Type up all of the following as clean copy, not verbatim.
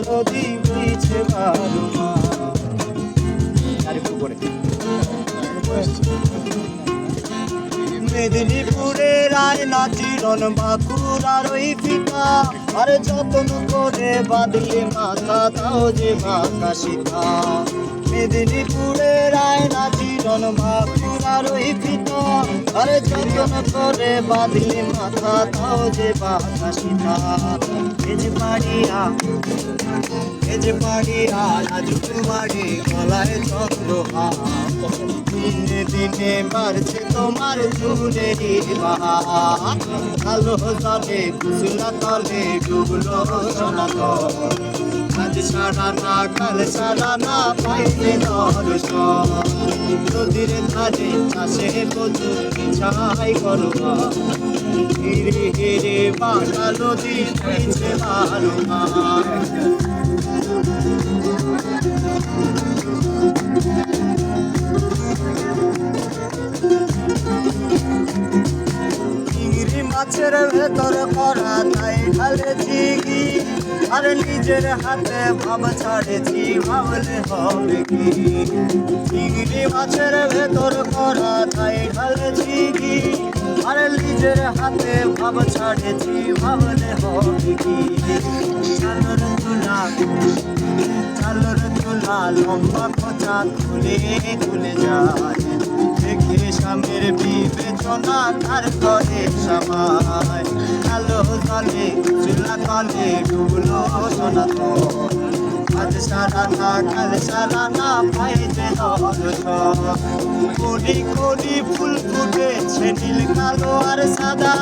নদী বইছে বারুমা। মেদিনীপুরের আয়না চিরন বাঁকুড়ার ওই ফিতা, আরে যতন করে বাঁধলে মাথা তাও যে বাঁকা সীতা। মেদিনীপুরের আয়না চিরন বাঁকুড়ার ওই ফিতা, আরে যতন করে বাঁধলে মাথা তাও যে বাঁকা সীতা। এ যে পাড়িয়া রাজকুমারী গলায় চন্দ্রহার, দিনে দিনে বাড়ছে তোমার চুলেরই বাহার। কালো জলে কুসুলা তলে ডুবলো সনাতন, আজ সারা না কাল সারা না পাইলে দর্শন। নদীর ধারে চাষে কচু ছাই করবা, হিরে হিরে বাঁকা নদী বইছে বারুমা। চিংড়ি মাছের ভেতর করা তাই ঢালেছি কি, আর নিজের হাতে ভাব ছাড়েছি ভাবলে হবে কি। চিংড়ি মাছের ভেতর করা তাই ঢালেছি কি, আর নিজের হাতে ভাব ছাড়েছি ভাবলে হবে কি। চালর চুলা লম্বা খোঁচা খুলে খুলে যায়, দেখে স্বামীর বিবেচনা তার করে সবাই। কালো জলে চুলা তলে ডুবলো সনাতন, আজ সারা না কাল সারা না পাইছে দর্শন। কোটি কোটি ফুল ফুটেছে নীল কালো আর সাদা,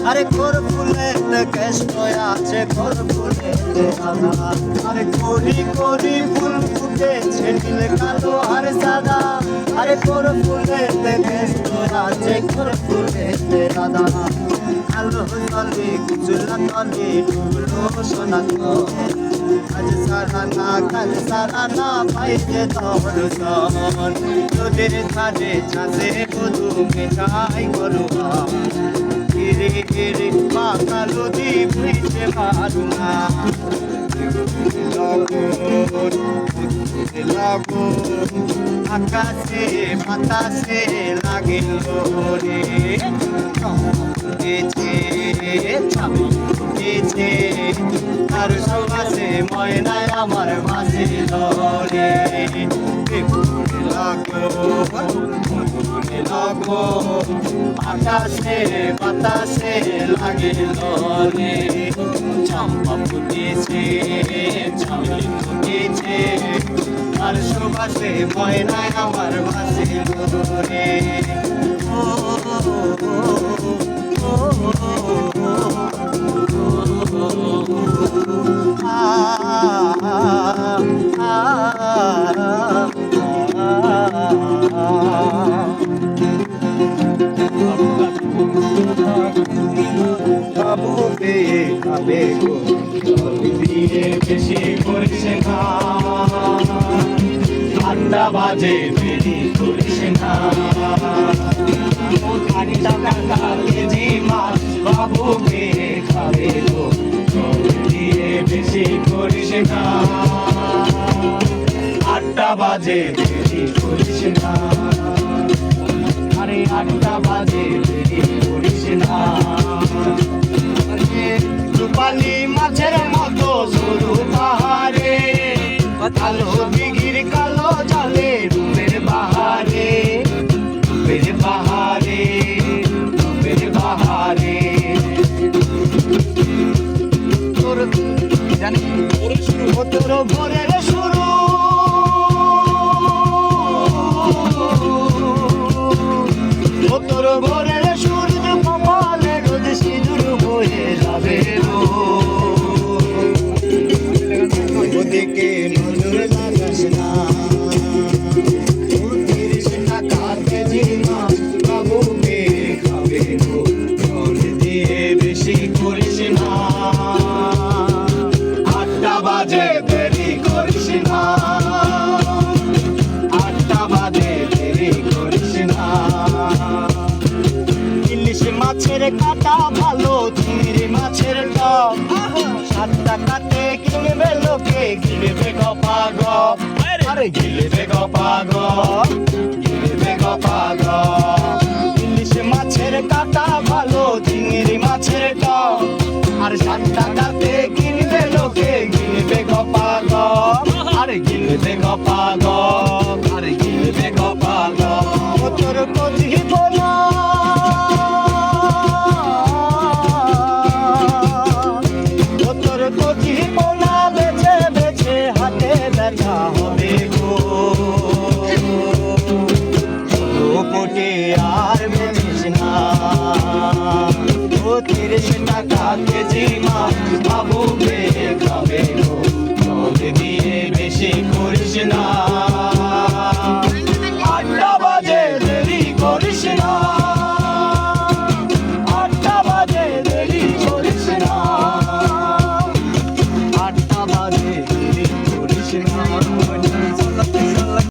আরে কোর ফুলেতে কৃষ্ণ আছে কোর ফুলেতে রাধা। আরে কোটি কোটি ফুল ফুটেছে নীল কালো আর সাদা, আরে কোর ফুলেতে কৃষ্ণ আছে কোর ফুলেতে রাধা। কালো জলে চুলা তলে ডুবলো সনাতন, আজ সারা না কাল সারা না পাইছে দর্শন। নদীর ধারে চাষে কদু মেঘাই করুয়া, ধীরে ধীরে বাঁকা নদী বইছে বারুমা। আকাশে বাতাসে লাগিল রে, ফুটেছে তার সুবাসে ময়নায় আমার ভাসিল রে। আকাশে বাতাসে লাগিল রে, চম্পা ফুটেছে চামেলি ফুটেছে তার সুবাসে ময়নায় আমার ভাসিল রে। বাবু পেয়ে খাবে গো, দিয়ে বেশি করিস না, ঠান্ডা বাজে দেরি করিস না। 60 টাকা কেজি মাছ বাবু পেয়ে খাবে গো, দিয়ে বেশি করিস না, 8টা বাজে দেরি করিস না। আরে 8টা বাজে দেরি করিস না। রূপালি মাছের মতো সরু পাহাড়ে, কালো দিঘির কালো জলে রূপের বাহারে, রূপের বাহারে, রূপের বাহারে। তোর জানি তোর ভোরের শুরু, তোর ভোরের সূর্য কপালে রোজ সিঁদুর বয়ে যাবে। ওদিকে নজর লাগাস না, 30 টাকা কেজি মাছ বাবু পেয়ে খাবে গো, জল দিয়ে বেশি করিস না, 8টা বাজে দেরি করিস না। গিলবে গো পাগল, আরে গিলবে গো পাগল, গিলবে গো পাগল। ইলিশ মাছের কাটা ভালো, চিংড়ি মাছের টক, আর 7 টাকাতে কিনবে লোকে গিলবে গো পাগল, আরে গিলবে গো পাগল, আরে গিলবে গো পাগল। ও তোর কচি বোনা, ও তোর কচি বোনা বেছে বেছে হাতে ব্যথা হবে গো। কোটে আর বেচিস না, ও 30 টাকা কেজি মাছ বাবুকে খাবে গো। জল দিয়ে বেশি করিস না, 8টা বাজে দেরি করিস না, 8টা বাজে দেরি করিস না, 8টা বাজে দেরি করিস না।